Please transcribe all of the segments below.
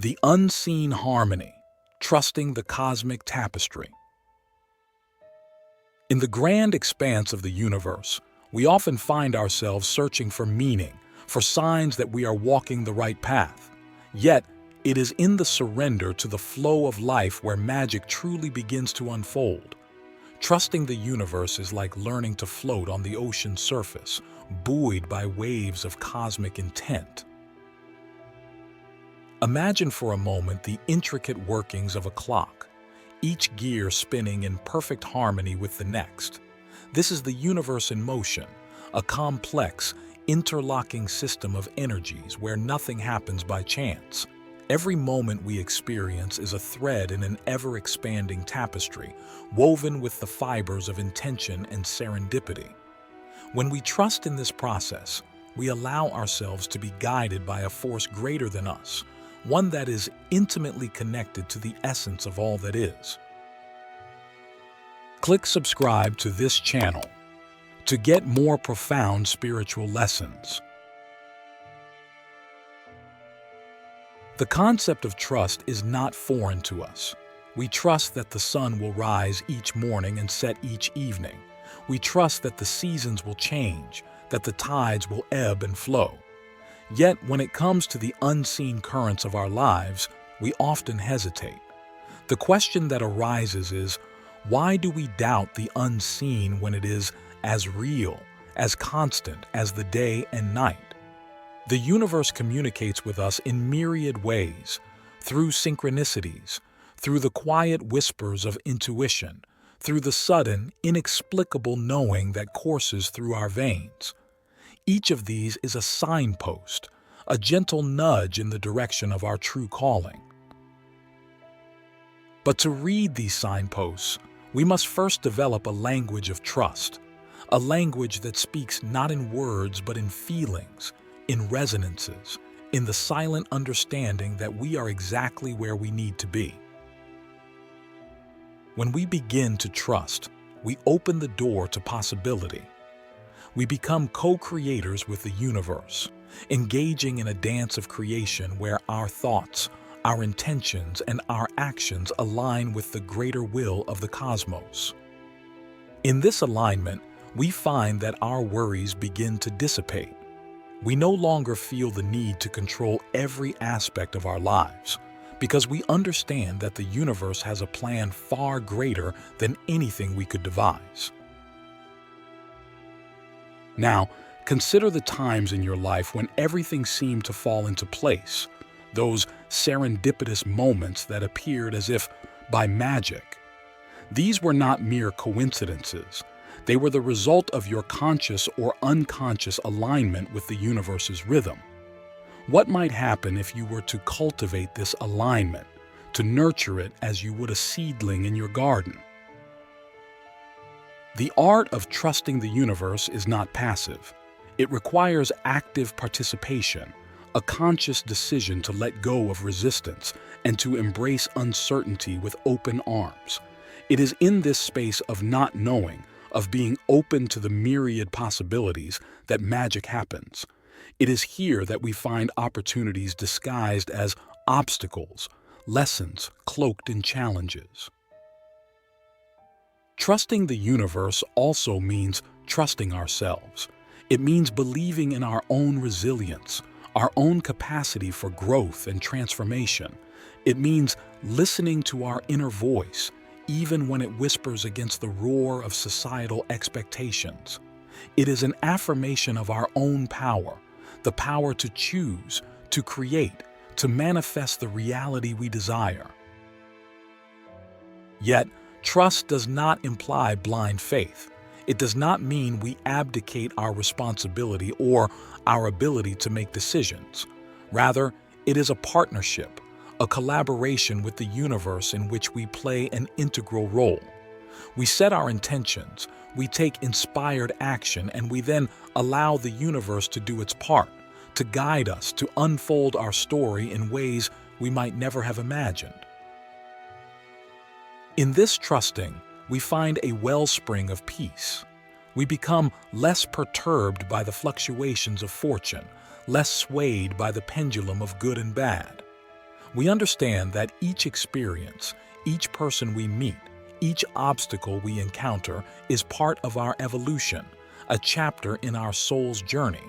The unseen harmony, trusting the cosmic tapestry. In the grand expanse of the universe, we often find ourselves searching for meaning, for signs that we are walking the right path. Yet, it is in the surrender to the flow of life where magic truly begins to unfold. Trusting the universe is like learning to float on the ocean's surface, buoyed by waves of cosmic intent. Imagine for a moment the intricate workings of a clock, each gear spinning in perfect harmony with the next. This is the universe in motion, a complex, interlocking system of energies where nothing happens by chance. Every moment we experience is a thread in an ever-expanding tapestry, woven with the fibers of intention and serendipity. When we trust in this process, we allow ourselves to be guided by a force greater than us, one that is intimately connected to the essence of all that is. Click subscribe to this channel to get more profound spiritual lessons. The concept of trust is not foreign to us. We trust that the sun will rise each morning and set each evening. We trust that the seasons will change, that the tides will ebb and flow. Yet, when it comes to the unseen currents of our lives, we often hesitate. The question that arises is, why do we doubt the unseen when it is as real, as constant as the day and night? The universe communicates with us in myriad ways, through synchronicities, through the quiet whispers of intuition, through the sudden, inexplicable knowing that courses through our veins. Each of these is a signpost, a gentle nudge in the direction of our true calling. But to read these signposts, we must first develop a language of trust, a language that speaks not in words but in feelings, in resonances, in the silent understanding that we are exactly where we need to be. When we begin to trust, we open the door to possibility. We become co-creators with the universe, engaging in a dance of creation where our thoughts, our intentions, and our actions align with the greater will of the cosmos. In this alignment, we find that our worries begin to dissipate. We no longer feel the need to control every aspect of our lives, because we understand that the universe has a plan far greater than anything we could devise. Now, consider the times in your life when everything seemed to fall into place, those serendipitous moments that appeared as if by magic. These were not mere coincidences. They were the result of your conscious or unconscious alignment with the universe's rhythm. What might happen if you were to cultivate this alignment, to nurture it as you would a seedling in your garden? The art of trusting the universe is not passive. It requires active participation, a conscious decision to let go of resistance and to embrace uncertainty with open arms. It is in this space of not knowing, of being open to the myriad possibilities, that magic happens. It is here that we find opportunities disguised as obstacles, lessons cloaked in challenges. Trusting the universe also means trusting ourselves. It means believing in our own resilience, our own capacity for growth and transformation. It means listening to our inner voice, even when it whispers against the roar of societal expectations. It is an affirmation of our own power, the power to choose, to create, to manifest the reality we desire. Yet, trust does not imply blind faith. It does not mean we abdicate our responsibility or our ability to make decisions. Rather, it is a partnership, a collaboration with the universe in which we play an integral role. We set our intentions, we take inspired action, and we then allow the universe to do its part, to guide us, to unfold our story in ways we might never have imagined. In this trusting, we find a wellspring of peace. We become less perturbed by the fluctuations of fortune, less swayed by the pendulum of good and bad. We understand that each experience, each person we meet, each obstacle we encounter is part of our evolution, a chapter in our soul's journey.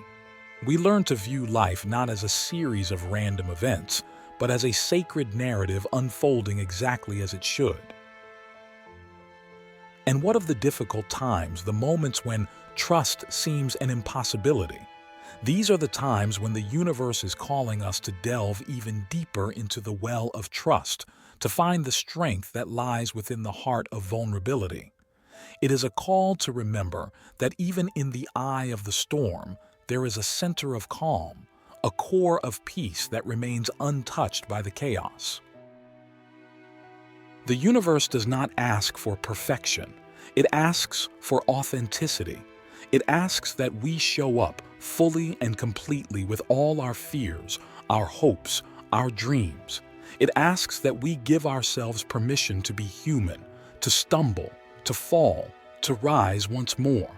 We learn to view life not as a series of random events, but as a sacred narrative unfolding exactly as it should. And what of the difficult times, the moments when trust seems an impossibility? These are the times when the universe is calling us to delve even deeper into the well of trust, to find the strength that lies within the heart of vulnerability. It is a call to remember that even in the eye of the storm, there is a center of calm, a core of peace that remains untouched by the chaos. The universe does not ask for perfection. It asks for authenticity. It asks that we show up fully and completely with all our fears, our hopes, our dreams. It asks that we give ourselves permission to be human, to stumble, to fall, to rise once more.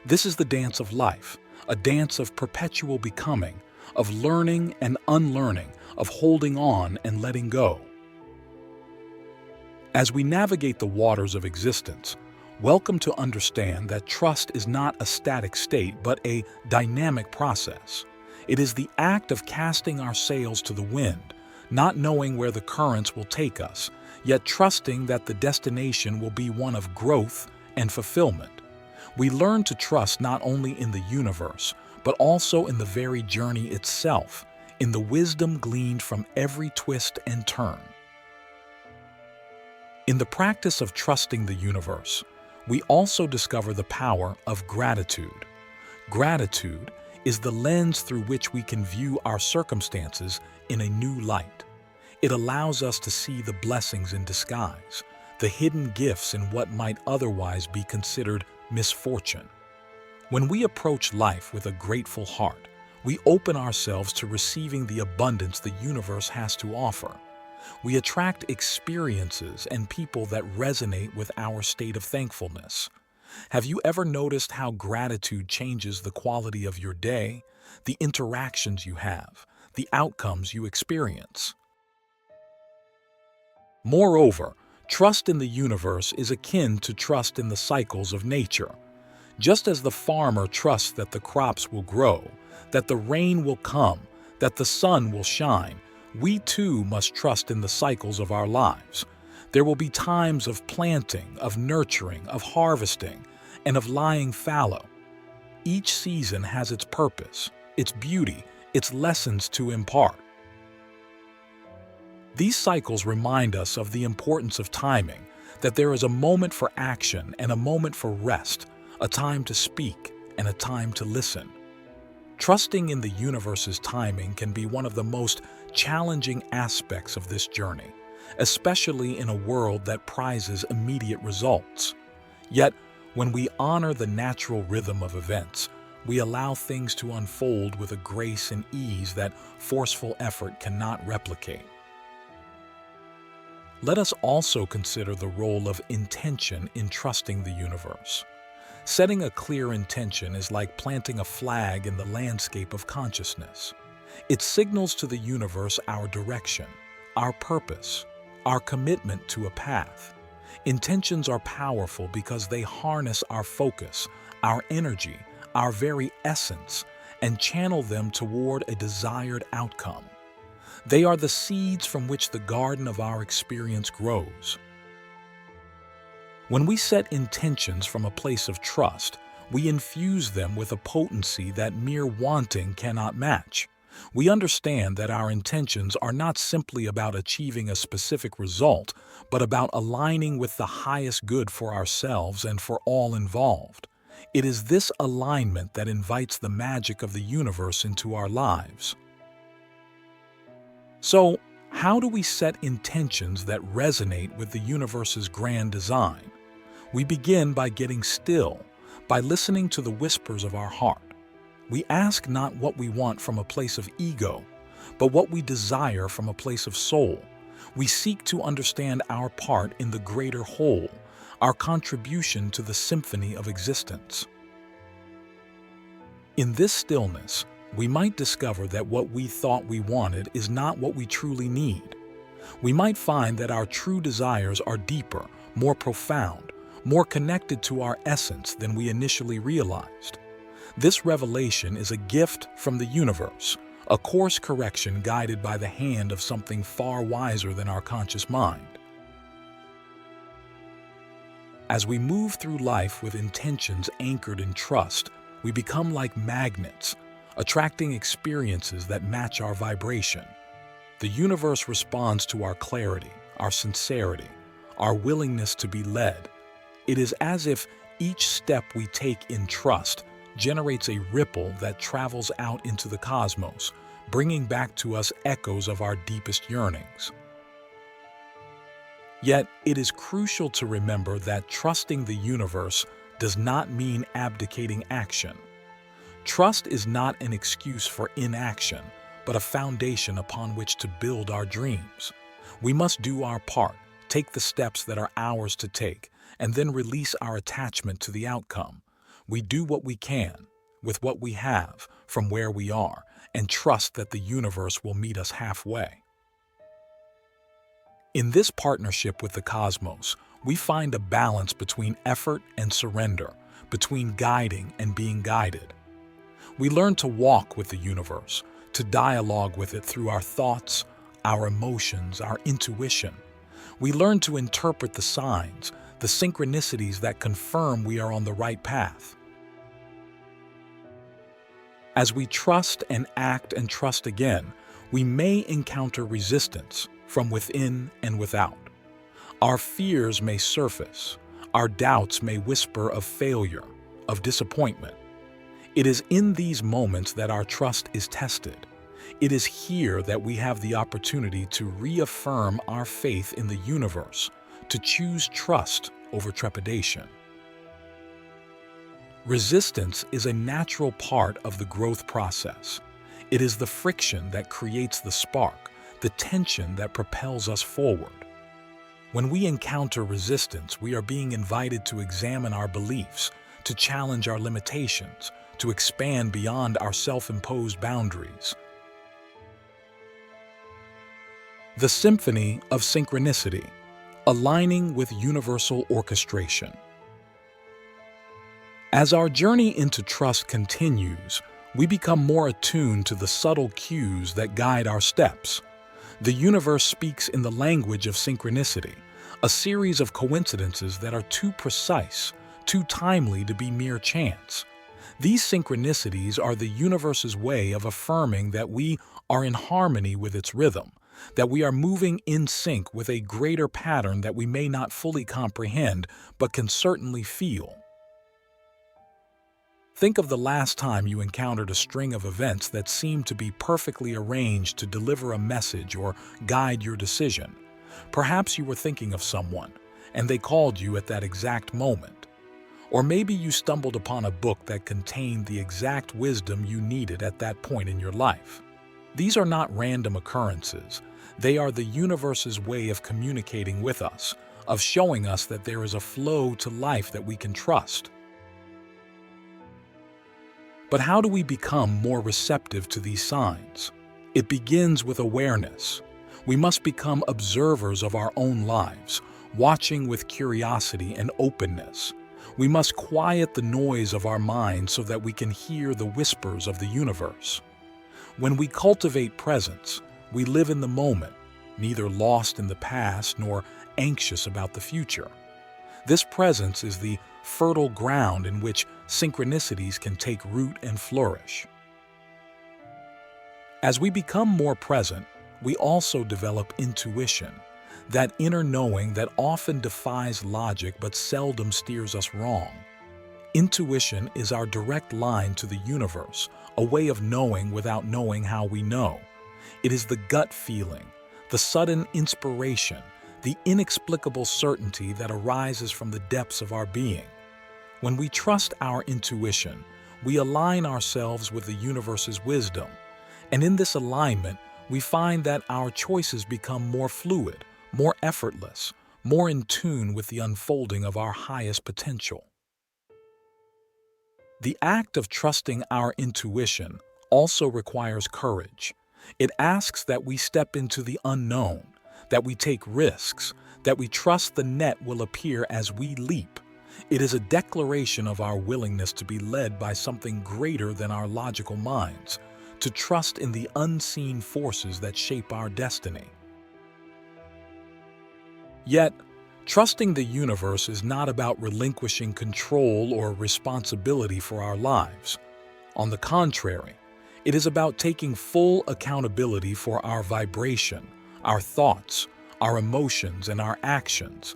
This is the dance of life, a dance of perpetual becoming, of learning and unlearning, of holding on and letting go. As we navigate the waters of existence, welcome to understand that trust is not a static state but a dynamic process. It is the act of casting our sails to the wind, not knowing where the currents will take us, yet trusting that the destination will be one of growth and fulfillment. We learn to trust not only in the universe, but also in the very journey itself, in the wisdom gleaned from every twist and turn. In the practice of trusting the universe, we also discover the power of gratitude. Gratitude is the lens through which we can view our circumstances in a new light. It allows us to see the blessings in disguise, the hidden gifts in what might otherwise be considered misfortune. When we approach life with a grateful heart, we open ourselves to receiving the abundance the universe has to offer. We attract experiences and people that resonate with our state of thankfulness. Have you ever noticed how gratitude changes the quality of your day, the interactions you have, the outcomes you experience? Moreover, trust in the universe is akin to trust in the cycles of nature. Just as the farmer trusts that the crops will grow, that the rain will come, that the sun will shine, we too must trust in the cycles of our lives. There will be times of planting, of nurturing, of harvesting, and of lying fallow. Each season has its purpose, its beauty, its lessons to impart. These cycles remind us of the importance of timing, that there is a moment for action and a moment for rest, a time to speak and a time to listen. Trusting in the universe's timing can be one of the most challenging aspects of this journey, especially in a world that prizes immediate results. Yet, when we honor the natural rhythm of events, we allow things to unfold with a grace and ease that forceful effort cannot replicate. Let us also consider the role of intention in trusting the universe. Setting a clear intention is like planting a flag in the landscape of consciousness. It signals to the universe our direction, our purpose, our commitment to a path. Intentions are powerful because they harness our focus, our energy, our very essence, and channel them toward a desired outcome. They are the seeds from which the garden of our experience grows. When we set intentions from a place of trust, we infuse them with a potency that mere wanting cannot match. We understand that our intentions are not simply about achieving a specific result, but about aligning with the highest good for ourselves and for all involved. It is this alignment that invites the magic of the universe into our lives. So, how do we set intentions that resonate with the universe's grand design? We begin by getting still, by listening to the whispers of our heart. We ask not what we want from a place of ego, but what we desire from a place of soul. We seek to understand our part in the greater whole, our contribution to the symphony of existence. In this stillness, we might discover that what we thought we wanted is not what we truly need. We might find that our true desires are deeper, more profound, more connected to our essence than we initially realized. This revelation is a gift from the universe, a course correction guided by the hand of something far wiser than our conscious mind. As we move through life with intentions anchored in trust, we become like magnets, attracting experiences that match our vibration. The universe responds to our clarity, our sincerity, our willingness to be led. It is as if each step we take in trust generates a ripple that travels out into the cosmos, bringing back to us echoes of our deepest yearnings. Yet, it is crucial to remember that trusting the universe does not mean abdicating action. Trust is not an excuse for inaction, but a foundation upon which to build our dreams. We must do our part, take the steps that are ours to take, and then release our attachment to the outcome. We do what we can, with what we have, from where we are, and trust that the universe will meet us halfway. In this partnership with the cosmos, we find a balance between effort and surrender, between guiding and being guided. We learn to walk with the universe, to dialogue with it through our thoughts, our emotions, our intuition. We learn to interpret the signs, the synchronicities that confirm we are on the right path. As we trust and act and trust again, we may encounter resistance from within and without. Our fears may surface. Our doubts may whisper of failure, of disappointment. It is in these moments that our trust is tested. It is here that we have the opportunity to reaffirm our faith in the universe, to choose trust over trepidation. Resistance is a natural part of the growth process. It is the friction that creates the spark, the tension that propels us forward. When we encounter resistance, we are being invited to examine our beliefs, to challenge our limitations, to expand beyond our self-imposed boundaries. The Symphony of Synchronicity, aligning with universal orchestration. As our journey into trust continues, we become more attuned to the subtle cues that guide our steps. The universe speaks in the language of synchronicity, a series of coincidences that are too precise, too timely to be mere chance. These synchronicities are the universe's way of affirming that we are in harmony with its rhythm, that we are moving in sync with a greater pattern that we may not fully comprehend, but can certainly feel. Think of the last time you encountered a string of events that seemed to be perfectly arranged to deliver a message or guide your decision. Perhaps you were thinking of someone, and they called you at that exact moment. Or maybe you stumbled upon a book that contained the exact wisdom you needed at that point in your life. These are not random occurrences. They are the universe's way of communicating with us, of showing us that there is a flow to life that we can trust. But how do we become more receptive to these signs? It begins with awareness. We must become observers of our own lives, watching with curiosity and openness. We must quiet the noise of our minds so that we can hear the whispers of the universe. When we cultivate presence, we live in the moment, neither lost in the past nor anxious about the future. This presence is the fertile ground in which synchronicities can take root and flourish. As we become more present, we also develop intuition, that inner knowing that often defies logic but seldom steers us wrong. Intuition is our direct line to the universe, a way of knowing without knowing how we know. It is the gut feeling, the sudden inspiration, the inexplicable certainty that arises from the depths of our being. When we trust our intuition, we align ourselves with the universe's wisdom, and in this alignment, we find that our choices become more fluid, more effortless, more in tune with the unfolding of our highest potential. The act of trusting our intuition also requires courage. It asks that we step into the unknown, that we take risks, that we trust the net will appear as we leap. It is a declaration of our willingness to be led by something greater than our logical minds, to trust in the unseen forces that shape our destiny. Yet, trusting the universe is not about relinquishing control or responsibility for our lives. On the contrary, it is about taking full accountability for our vibration, our thoughts, our emotions, and our actions.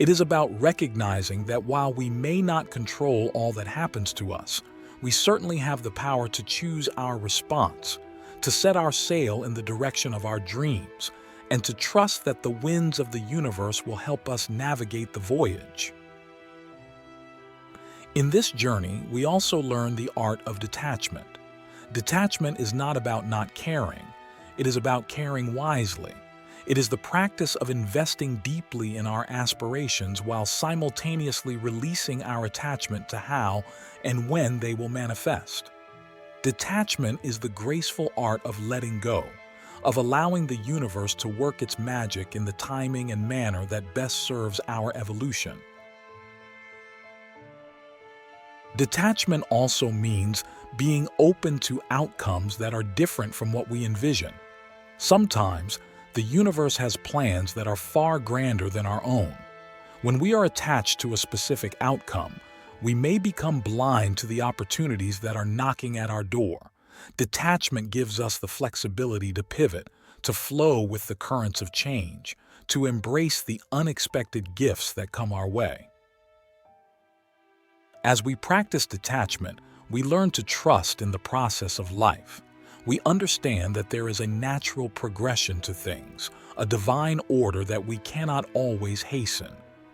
It is about recognizing that while we may not control all that happens to us, we certainly have the power to choose our response, to set our sail in the direction of our dreams, and to trust that the winds of the universe will help us navigate the voyage. In this journey, we also learn the art of detachment. Detachment is not about not caring. It is about caring wisely. It is the practice of investing deeply in our aspirations while simultaneously releasing our attachment to how and when they will manifest. Detachment is the graceful art of letting go, of allowing the universe to work its magic in the timing and manner that best serves our evolution. Detachment also means being open to outcomes that are different from what we envision. Sometimes, the universe has plans that are far grander than our own. When we are attached to a specific outcome, we may become blind to the opportunities that are knocking at our door. Detachment gives us the flexibility to pivot, to flow with the currents of change, to embrace the unexpected gifts that come our way. As we practice detachment, we learn to trust in the process of life. We understand that there is a natural progression to things, a divine order that we cannot always hasten.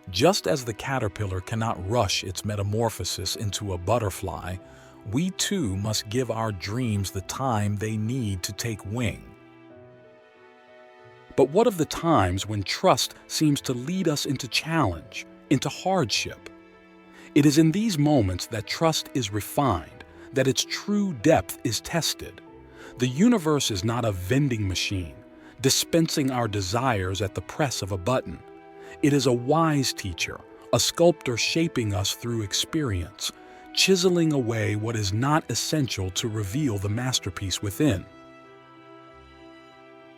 Just as the caterpillar cannot rush its metamorphosis into a butterfly, we too must give our dreams the time they need to take wing. But what of the times when trust seems to lead us into challenge, into hardship? It is in these moments that trust is refined, that its true depth is tested. The universe is not a vending machine, dispensing our desires at the press of a button. It is a wise teacher, a sculptor shaping us through experience, chiseling away what is not essential to reveal the masterpiece within.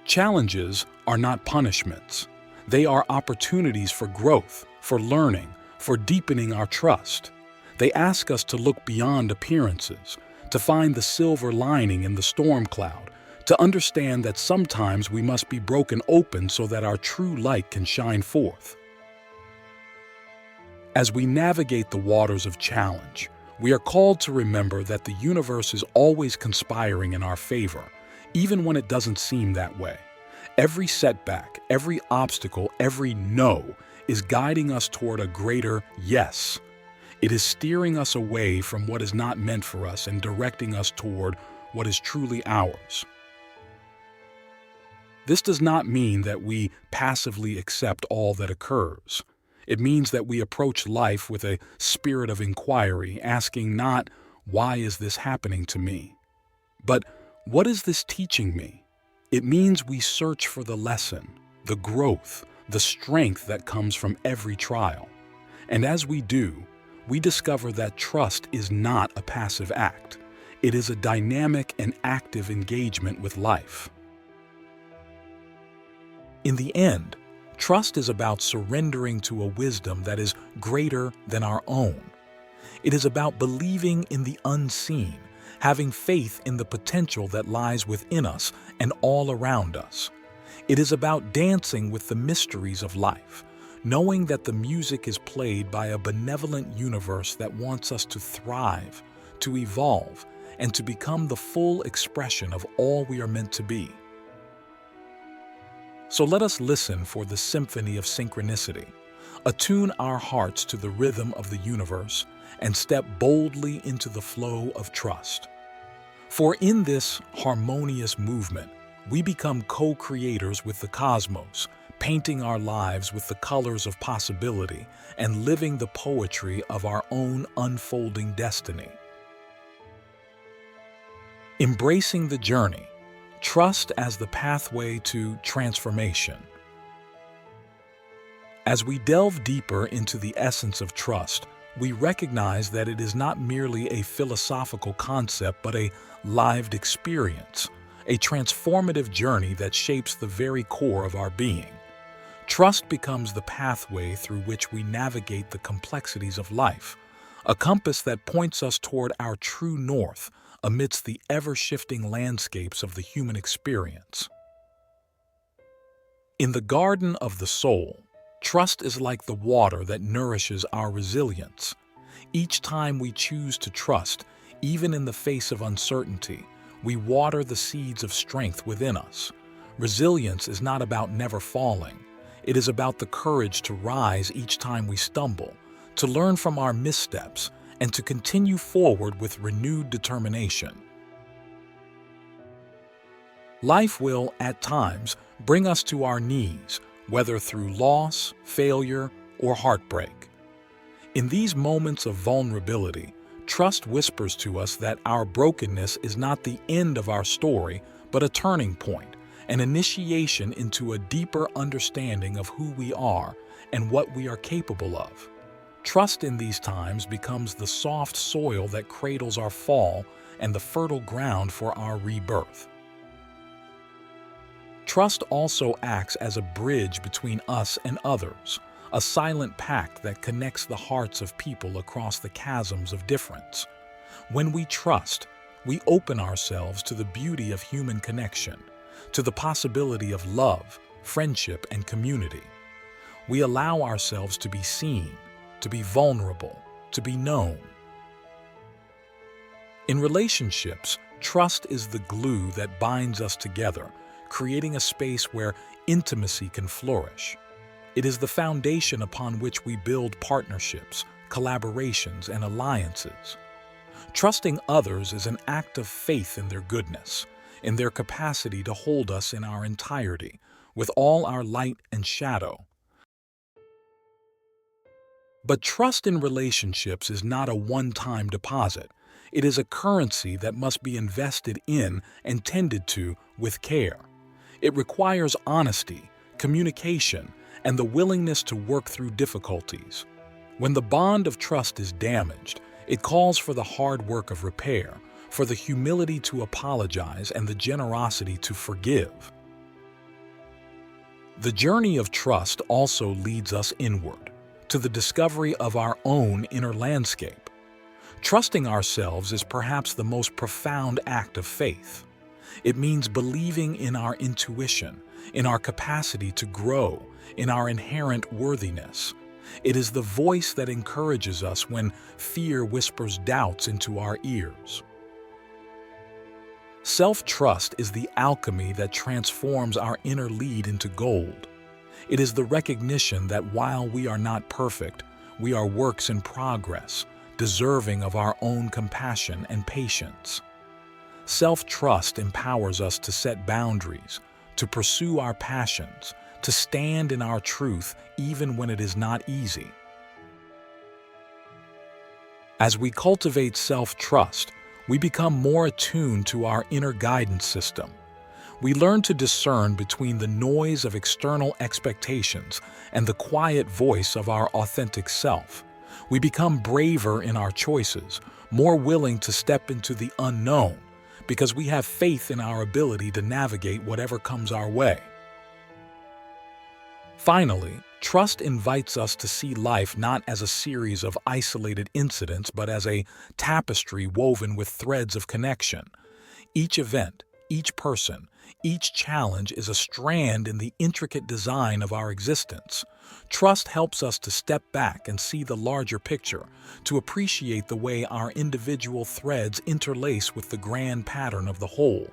Challenges are not punishments. They are opportunities for growth, for learning, for deepening our trust. They ask us to look beyond appearances, to find the silver lining in the storm cloud, to understand that sometimes we must be broken open so that our true light can shine forth. As we navigate the waters of challenge, we are called to remember that the universe is always conspiring in our favor, even when it doesn't seem that way. Every setback, every obstacle, every no is guiding us toward a greater yes. It is steering us away from what is not meant for us and directing us toward what is truly ours. This does not mean that we passively accept all that occurs. It means that we approach life with a spirit of inquiry, asking not, "Why is this happening to me?" but "What is this teaching me?" It means we search for the lesson, the growth, the strength that comes from every trial. And as we do, we discover that trust is not a passive act. It is a dynamic and active engagement with life. In the end, trust is about surrendering to a wisdom that is greater than our own. It is about believing in the unseen, having faith in the potential that lies within us and all around us. It is about dancing with the mysteries of life, knowing that the music is played by a benevolent universe that wants us to thrive, to evolve, and to become the full expression of all we are meant to be. So let us listen for the symphony of synchronicity, attune our hearts to the rhythm of the universe, and step boldly into the flow of trust. For in this harmonious movement, we become co-creators with the cosmos, painting our lives with the colors of possibility and living the poetry of our own unfolding destiny. Embracing the journey. Trust as the pathway to transformation. As we delve deeper into the essence of trust, we recognize that it is not merely a philosophical concept but a lived experience, a transformative journey that shapes the very core of our being. Trust becomes the pathway through which we navigate the complexities of life, a compass that points us toward our true north amidst the ever-shifting landscapes of the human experience. In the garden of the soul, trust is like the water that nourishes our resilience. Each time we choose to trust, even in the face of uncertainty, we water the seeds of strength within us. Resilience is not about never falling. It is about the courage to rise each time we stumble, to learn from our missteps, and to continue forward with renewed determination. Life will, at times, bring us to our knees, whether through loss, failure, or heartbreak. In these moments of vulnerability, trust whispers to us that our brokenness is not the end of our story, but a turning point, an initiation into a deeper understanding of who we are and what we are capable of. Trust in these times becomes the soft soil that cradles our fall and the fertile ground for our rebirth. Trust also acts as a bridge between us and others, a silent pact that connects the hearts of people across the chasms of difference. When we trust, we open ourselves to the beauty of human connection, to the possibility of love, friendship, and community. We allow ourselves to be seen, to be vulnerable, to be known. In relationships, trust is the glue that binds us together, creating a space where intimacy can flourish. It is the foundation upon which we build partnerships, collaborations, and alliances. Trusting others is an act of faith in their goodness, in their capacity to hold us in our entirety, with all our light and shadow. But trust in relationships is not a one-time deposit. It is a currency that must be invested in and tended to with care. It requires honesty, communication, and the willingness to work through difficulties. When the bond of trust is damaged, it calls for the hard work of repair, for the humility to apologize and the generosity to forgive. The journey of trust also leads us inward, to the discovery of our own inner landscape. Trusting ourselves is perhaps the most profound act of faith. It means believing in our intuition, in our capacity to grow, in our inherent worthiness. It is the voice that encourages us when fear whispers doubts into our ears. Self-trust is the alchemy that transforms our inner lead into gold. It is the recognition that while we are not perfect, we are works in progress, deserving of our own compassion and patience. Self-trust empowers us to set boundaries, to pursue our passions, to stand in our truth even when it is not easy. As we cultivate self-trust, we become more attuned to our inner guidance system. We learn to discern between the noise of external expectations and the quiet voice of our authentic self. We become braver in our choices, more willing to step into the unknown, because we have faith in our ability to navigate whatever comes our way. Finally, trust invites us to see life not as a series of isolated incidents, but as a tapestry woven with threads of connection. Each event, each person, each challenge is a strand in the intricate design of our existence. Trust helps us to step back and see the larger picture, to appreciate the way our individual threads interlace with the grand pattern of the whole.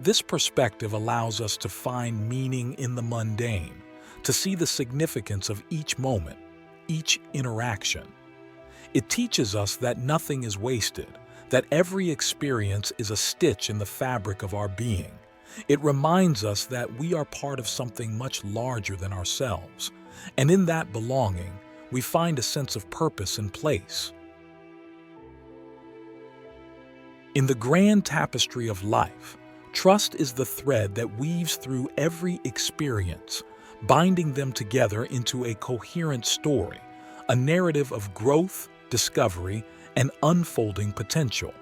This perspective allows us to find meaning in the mundane, to see the significance of each moment, each interaction. It teaches us that nothing is wasted, that every experience is a stitch in the fabric of our being. It reminds us that we are part of something much larger than ourselves, and in that belonging, we find a sense of purpose and place. In the grand tapestry of life, trust is the thread that weaves through every experience, binding them together into a coherent story, a narrative of growth, discovery, and unfolding potential.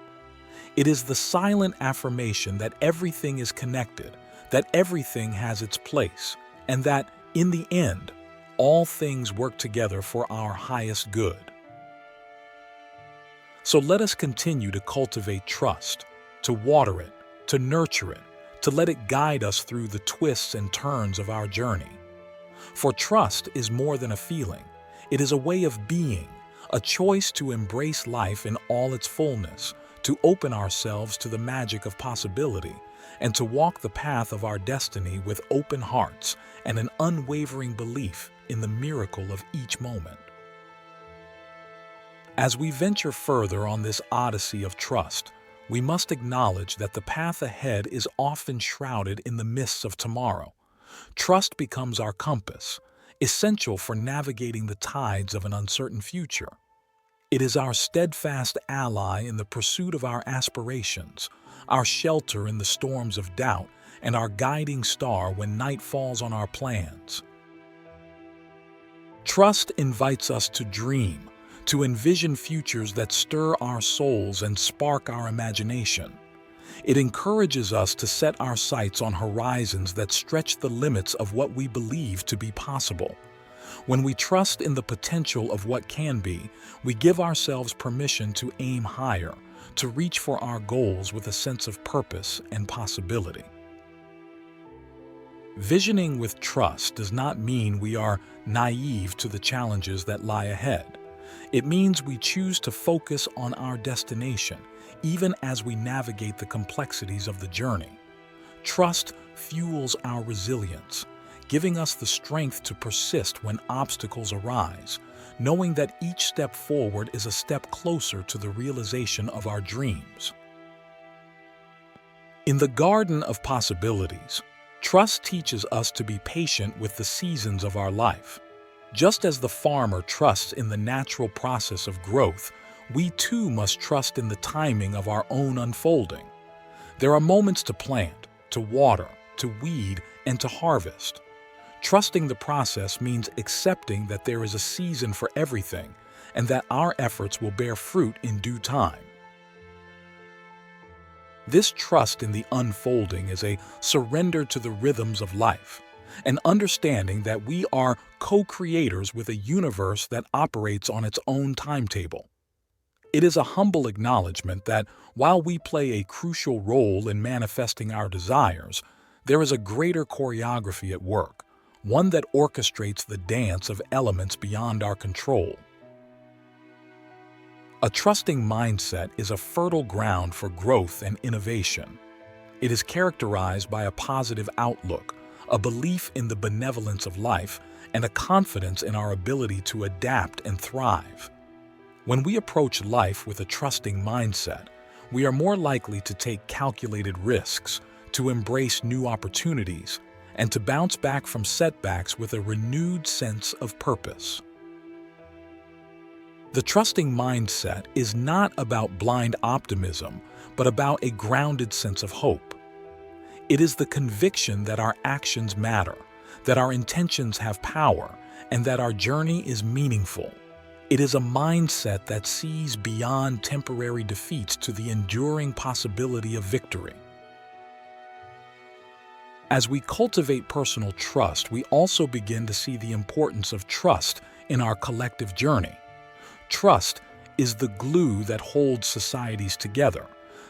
It is the silent affirmation that everything is connected, that everything has its place, and that, in the end, all things work together for our highest good. So let us continue to cultivate trust, to water it, to nurture it, to let it guide us through the twists and turns of our journey. For trust is more than a feeling. It is a way of being, a choice to embrace life in all its fullness, to open ourselves to the magic of possibility, and to walk the path of our destiny with open hearts and an unwavering belief in the miracle of each moment. As we venture further on this odyssey of trust, we must acknowledge that the path ahead is often shrouded in the mists of tomorrow. Trust becomes our compass, essential for navigating the tides of an uncertain future. It is our steadfast ally in the pursuit of our aspirations, our shelter in the storms of doubt, and our guiding star when night falls on our plans. Trust invites us to dream, to envision futures that stir our souls and spark our imagination. It encourages us to set our sights on horizons that stretch the limits of what we believe to be possible. When we trust in the potential of what can be, we give ourselves permission to aim higher, to reach for our goals with a sense of purpose and possibility. Visioning with trust does not mean we are naive to the challenges that lie ahead. It means we choose to focus on our destination, even as we navigate the complexities of the journey. Trust fuels our resilience, giving us the strength to persist when obstacles arise, knowing that each step forward is a step closer to the realization of our dreams. In the garden of possibilities, trust teaches us to be patient with the seasons of our life. Just as the farmer trusts in the natural process of growth, we too must trust in the timing of our own unfolding. There are moments to plant, to water, to weed, and to harvest. Trusting the process means accepting that there is a season for everything and that our efforts will bear fruit in due time. This trust in the unfolding is a surrender to the rhythms of life, an understanding that we are co-creators with a universe that operates on its own timetable. It is a humble acknowledgement that while we play a crucial role in manifesting our desires, there is a greater choreography at work, one that orchestrates the dance of elements beyond our control. A trusting mindset is a fertile ground for growth and innovation. It is characterized by a positive outlook, a belief in the benevolence of life, and a confidence in our ability to adapt and thrive. When we approach life with a trusting mindset, we are more likely to take calculated risks, to embrace new opportunities, and to bounce back from setbacks with a renewed sense of purpose. The trusting mindset is not about blind optimism, but about a grounded sense of hope. It is the conviction that our actions matter, that our intentions have power, and that our journey is meaningful. It is a mindset that sees beyond temporary defeats to the enduring possibility of victory. As we cultivate personal trust, we also begin to see the importance of trust in our collective journey. Trust is the glue that holds societies together,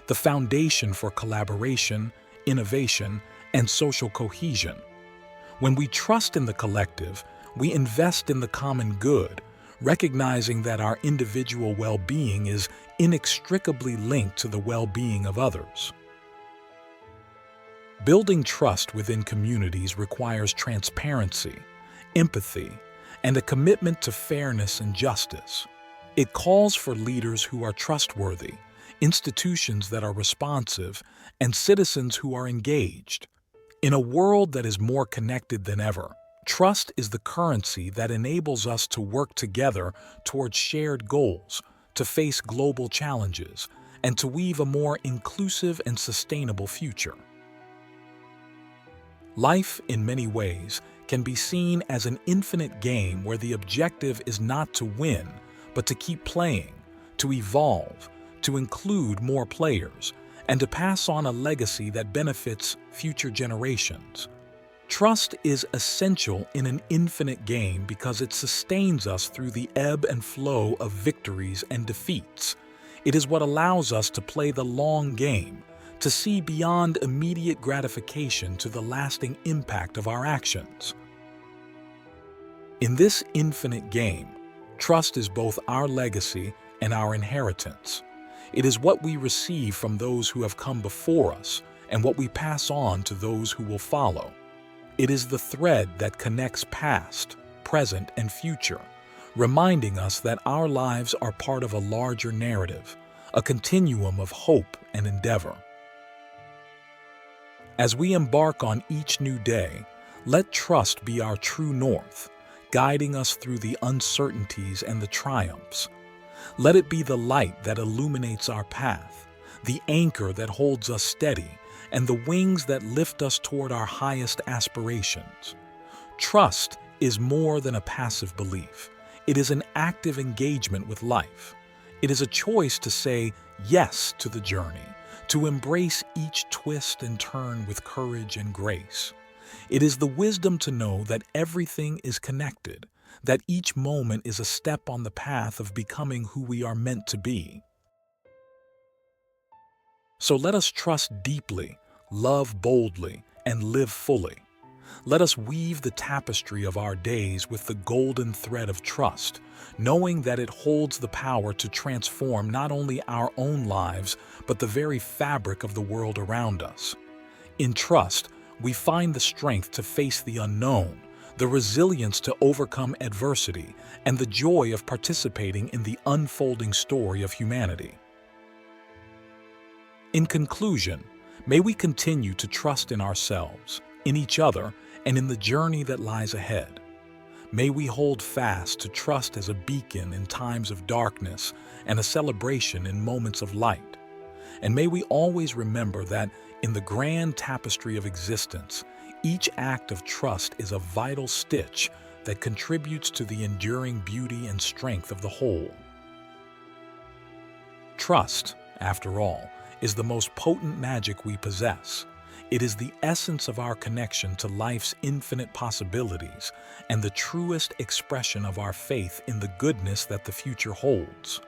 the foundation for collaboration, innovation, and social cohesion. When we trust in the collective, we invest in the common good, recognizing that our individual well-being is inextricably linked to the well-being of others. Building trust within communities requires transparency, empathy, and a commitment to fairness and justice. It calls for leaders who are trustworthy, institutions that are responsive, and citizens who are engaged. In a world that is more connected than ever, trust is the currency that enables us to work together towards shared goals, to face global challenges, and to weave a more inclusive and sustainable future. Life, in many ways, can be seen as an infinite game where the objective is not to win, but to keep playing, to evolve, to include more players, and to pass on a legacy that benefits future generations. Trust is essential in an infinite game because it sustains us through the ebb and flow of victories and defeats. It is what allows us to play the long game, to see beyond immediate gratification to the lasting impact of our actions. In this infinite game, trust is both our legacy and our inheritance. It is what we receive from those who have come before us and what we pass on to those who will follow. It is the thread that connects past, present, and future, reminding us that our lives are part of a larger narrative, a continuum of hope and endeavor. As we embark on each new day, let trust be our true north, guiding us through the uncertainties and the triumphs. Let it be the light that illuminates our path, the anchor that holds us steady, and the wings that lift us toward our highest aspirations. Trust is more than a passive belief. It is an active engagement with life. It is a choice to say yes to the journey, to embrace each twist and turn with courage and grace. It is the wisdom to know that everything is connected, that each moment is a step on the path of becoming who we are meant to be. So let us trust deeply, love boldly, and live fully. Let us weave the tapestry of our days with the golden thread of trust, knowing that it holds the power to transform not only our own lives, but the very fabric of the world around us. In trust, we find the strength to face the unknown, the resilience to overcome adversity, and the joy of participating in the unfolding story of humanity. In conclusion, may we continue to trust in ourselves, in each other, and in the journey that lies ahead. May we hold fast to trust as a beacon in times of darkness and a celebration in moments of light. And may we always remember that in the grand tapestry of existence, each act of trust is a vital stitch that contributes to the enduring beauty and strength of the whole. Trust, after all, is the most potent magic we possess. It is the essence of our connection to life's infinite possibilities and the truest expression of our faith in the goodness that the future holds.